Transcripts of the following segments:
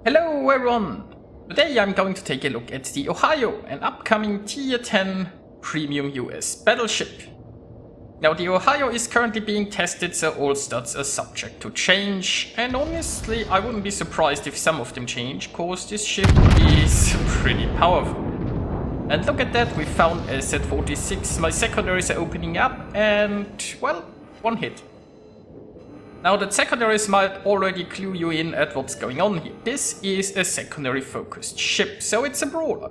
Hello everyone! Today I'm going to take a look at the Ohio, an upcoming T10 Premium US battleship. Now the Ohio is currently being tested, so all stats are subject to change, and honestly I wouldn't be surprised if some of them change, cause this ship is pretty powerful. And look at that, we found a Z46, my secondaries are opening up and, well, one hit. Now the secondaries might already clue you in at what's going on here. This is a secondary focused ship, so it's a brawler.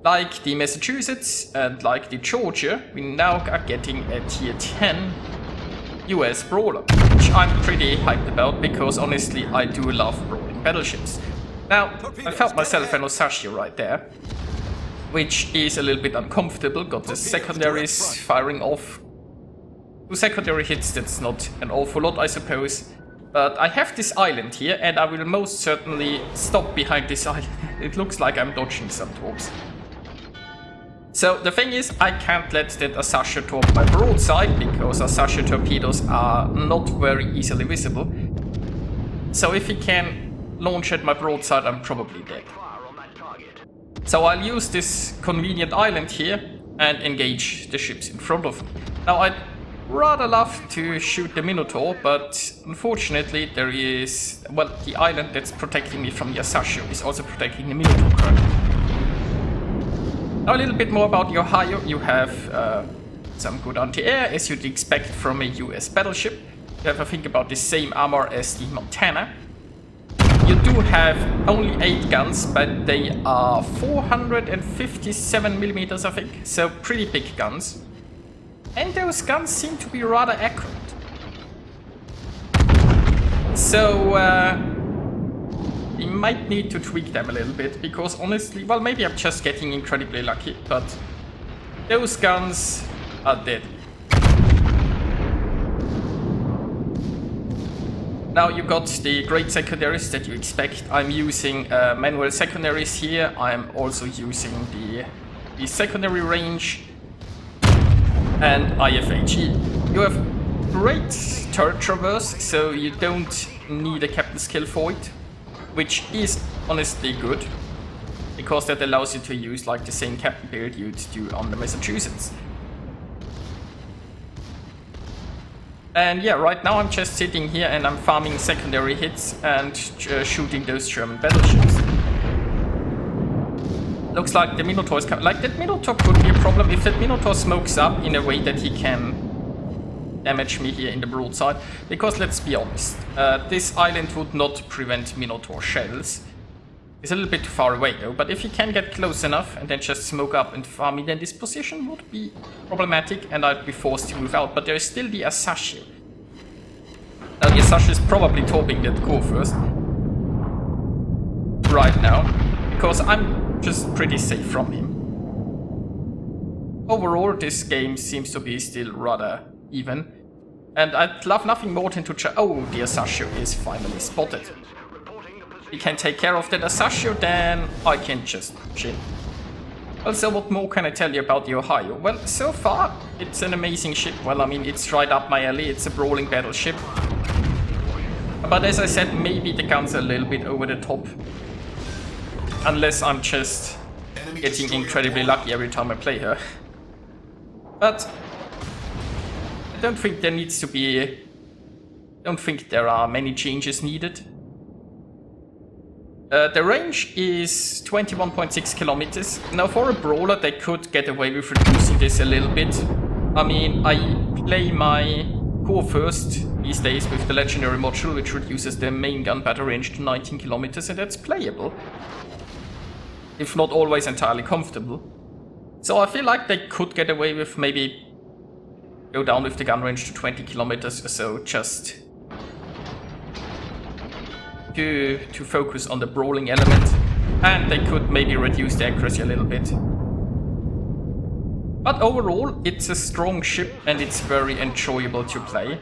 Like the Massachusetts and like the Georgia, we now are getting a tier 10 US brawler, which I'm pretty hyped about because honestly I do love brawling battleships. Now, I felt myself an Osashio right there, which is a little bit uncomfortable, got the secondaries firing off. Two secondary hits, that's not an awful lot I suppose, but I have this island here and I will most certainly stop behind this island. It looks like I'm dodging some torps. So the thing is, I can't let that Asashio torp my broadside because Asashio torpedoes are not very easily visible. So if he can launch at my broadside, I'm probably dead. So I'll use this convenient island here and engage the ships in front of me. Now I'd rather love to shoot the Minotaur, but unfortunately there is, well, the island that's protecting me from the Asashio is also protecting the Minotaur currently. Now a little bit more about the Ohio. You have some good anti-air, as you'd expect from a US battleship. You have, I think, about the same armor as the Montana. You do have only 8 guns, but they are 457mm I think, so pretty big guns. And those guns seem to be rather accurate. So, we might need to tweak them a little bit, because honestly, well, maybe I'm just getting incredibly lucky, but those guns are dead. Now you got the great secondaries that you expect. I'm using manual secondaries here. I'm also using the secondary range and IFHE. You have great turret traverse, so you don't need a captain's kill for it, which is honestly good, because that allows you to use like the same captain build you'd do on the Massachusetts. And yeah, right now I'm just sitting here and I'm farming secondary hits and shooting those German battleships. Looks like the Minotaur is coming. Like, that Minotaur could be a problem if that Minotaur smokes up in a way that he can damage me here in the broadside. Because let's be honest, this island would not prevent Minotaur shells. It's a little bit too far away though, but if he can get close enough and then just smoke up and farm me, then this position would be problematic and I'd be forced to move out. But there is still the Asashio. Now the Asashio is probably torping that core first. Right now, because I'm just pretty safe from him. Overall, this game seems to be still rather even. And I'd love nothing more than to oh, the Asashio is finally spotted. We can take care of that Asashio, then I can just chill. Well, so what more can I tell you about the Ohio? Well, so far, it's an amazing ship. Well, I mean, it's right up my alley. It's a brawling battleship. But as I said, maybe the guns are a little bit over the top. Unless I'm just getting incredibly lucky every time I play her. But I don't think there needs to be... I don't think there are many changes needed. The range is 21.6 kilometers. Now for a brawler they could get away with reducing this a little bit. I mean, I play my core first these days with the legendary module, which reduces the main gun battle range to 19 kilometers, and that's playable. If not always entirely comfortable. So I feel like they could get away with maybe go down with the gun range to 20 kilometers or so, just to focus on the brawling element, and they could maybe reduce the accuracy a little bit. But overall, it's a strong ship and it's very enjoyable to play.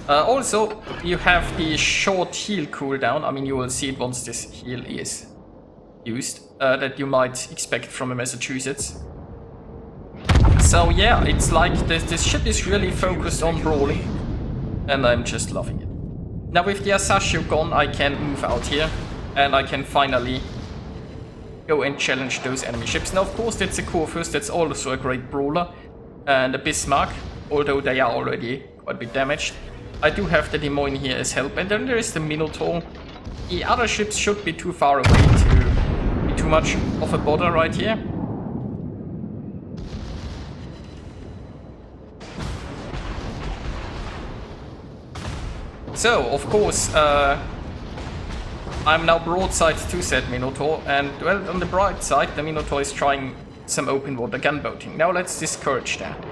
Also, you have the short heal cooldown. I mean, you will see it once this heal is used, that you might expect from a Massachusetts. So yeah, it's like this ship is really focused on brawling, and I'm just loving it. Now with the Asashio gone, I can move out here. and I can finally go and challenge those enemy ships. Now, of course, that's a Corvus, that's also a great brawler, and a Bismarck, although they are already quite a bit damaged. I do have the Des Moines here as help, and then there is the Minotaur. The other ships should be too far away to be too much of a bother right here. So, of course, I'm now broadside to said Minotaur, and well, on the bright side, the Minotaur is trying some open water gunboating. Now let's discourage that.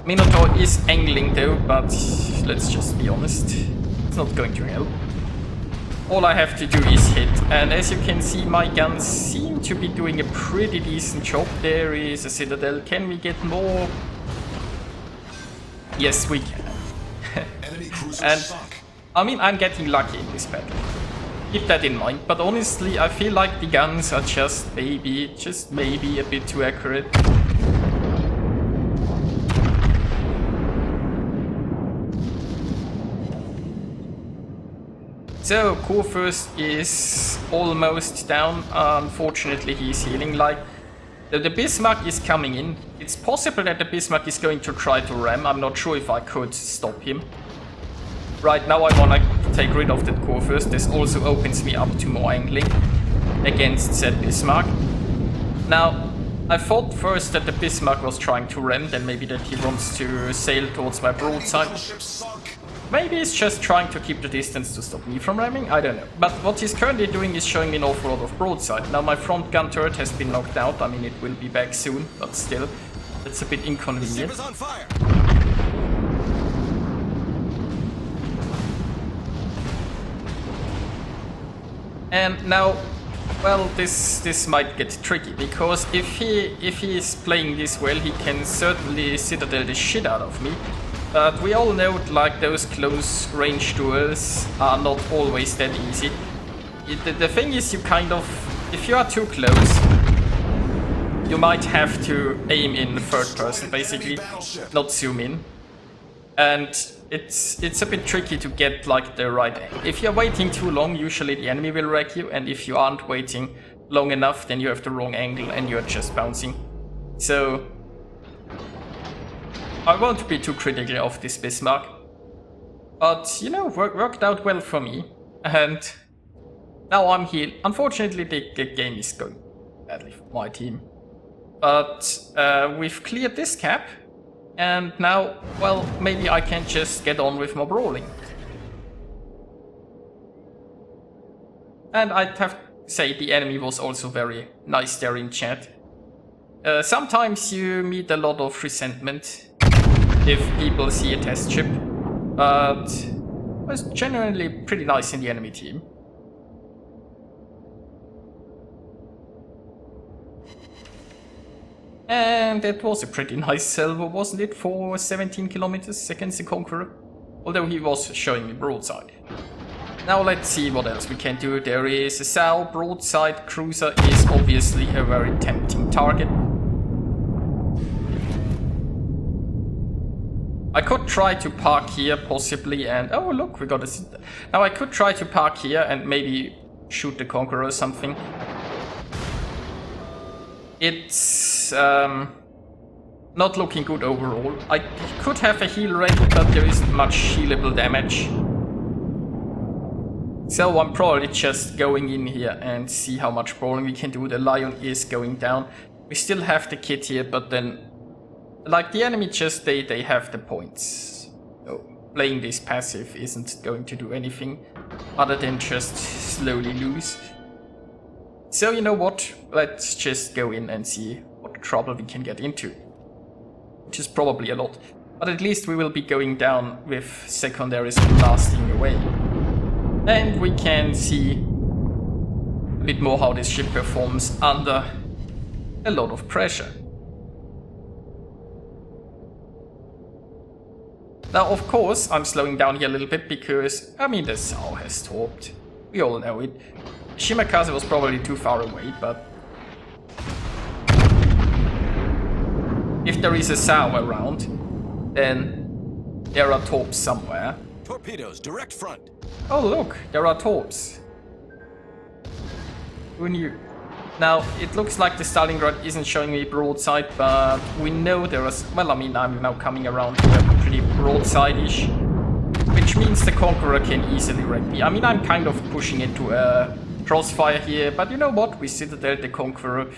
Minotaur is angling though, but let's just be honest, it's not going to help. All I have to do is hit, and as you can see, my guns seem to be doing a pretty decent job. There is a citadel. Can we get more? Yes, we can. And I mean, I'm getting lucky in this battle. Keep that in mind. But honestly, I feel like the guns are just maybe a bit too accurate. So, Corvus is almost down. Unfortunately, he's healing. Like, the Bismarck is coming in. It's possible that the Bismarck is going to try to ram. I'm not sure if I could stop him. Right now I want to take rid of that Corvus. This also opens me up to more angling against said Bismarck. Now, I thought first that the Bismarck was trying to ram, then maybe that he wants to sail towards my broadside. Maybe he's just trying to keep the distance to stop me from ramming, I don't know. But what he's currently doing is showing me an awful lot of broadside. Now my front gun turret has been knocked out. I mean, it will be back soon, but still, it's a bit inconvenient. And now, well, this might get tricky, because if he is playing this well, he can certainly citadel the shit out of me. But we all know, like, those close range duels are not always that easy. The thing is, you kind of, if you are too close, you might have to aim in third person, basically, not zoom in. And it's a bit tricky to get, like, the right angle. If you're waiting too long, usually the enemy will wreck you, and if you aren't waiting long enough, then you have the wrong angle and you're just bouncing. So I won't be too critical of this Bismarck, but, you know, worked out well for me, and now I'm healed. Unfortunately, the game is going badly for my team, but we've cleared this cap, and now, well, maybe I can just get on with my brawling. And I'd have to say the enemy was also very nice there in chat. Sometimes you meet a lot of resentment if people see a test ship, but it was generally pretty nice in the enemy team. And that was a pretty nice salvo, wasn't it, for 17 kilometers against the Conqueror? Although he was showing me broadside. Now let's see what else we can do. There is a Sao broadside cruiser, is obviously a very tempting target. I could try to park here possibly, and oh look, we got a... Now I could try to park here and maybe shoot the Conqueror or something. It's not looking good overall. I could have a heal ready, but there isn't much healable damage. So I'm probably just going in here and see how much brawling we can do. The Lion is going down. We still have the kit here, but then, like, the enemy just, they have the points. So playing this passive isn't going to do anything other than just slowly lose. So you know what, let's just go in and see what trouble we can get into. Which is probably a lot, but at least we will be going down with secondaries blasting away. And we can see a bit more how this ship performs under a lot of pressure. Now, of course, I'm slowing down here a little bit because, I mean, the Sao has torped. We all know it. Shimakaze was probably too far away, but if there is a Sao around, then there are torps somewhere. Torpedoes, direct front. Oh look, there are torps. Who knew? Now, it looks like the Stalingrad isn't showing me broadside, but we know there is... Well, I mean, I'm now coming around here pretty broadside-ish, which means the Conqueror can easily wreck me. I mean, I'm kind of pushing into a crossfire here, but you know what? We Citadel the Conqueror.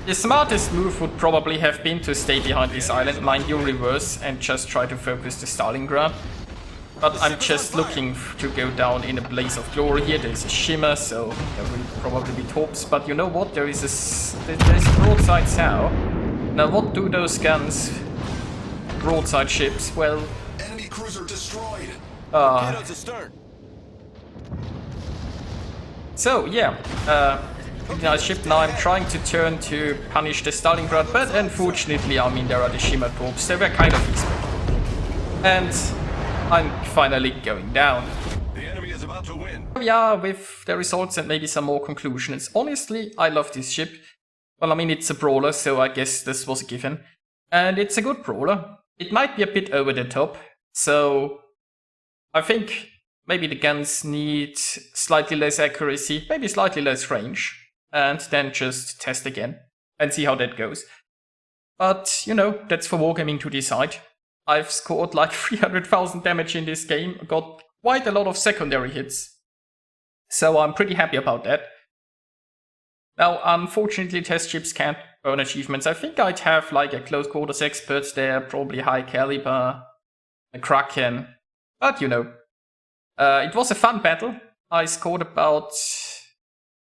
The smartest move would probably have been to stay behind this island, mind you, reverse, and just try to focus the Stalingrad. But I'm just looking to go down in a blaze of glory here. There's a shimmer, so there will probably be torps. But you know what? There's a broadside sow. Now what do those guns? Broadside ships, well... Enemy cruiser destroyed. So, yeah. Ship now I'm trying to turn to punish the Stalingrad, but unfortunately, I mean, there are the shimmer torps. They were kind of expected. And... I'm finally going down. The enemy is about to win. Yeah, with the results and maybe some more conclusions. Honestly, I love this ship. Well, I mean, it's a brawler, so I guess this was a given. And it's a good brawler. It might be a bit over the top, so I think maybe the guns need slightly less accuracy, maybe slightly less range, and then just test again and see how that goes. But, you know, that's for Wargaming to decide. I've scored like 300,000 damage in this game, got quite a lot of secondary hits. So I'm pretty happy about that. Now, unfortunately, test ships can't earn achievements. I think I'd have like a close quarters expert there, probably high caliber, a Kraken. But you know, it was a fun battle. I scored about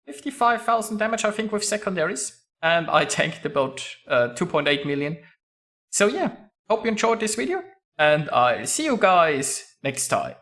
55,000 damage, I think, with secondaries. And I tanked about 2.8 million. So yeah. Hope you enjoyed this video, and I'll see you guys next time.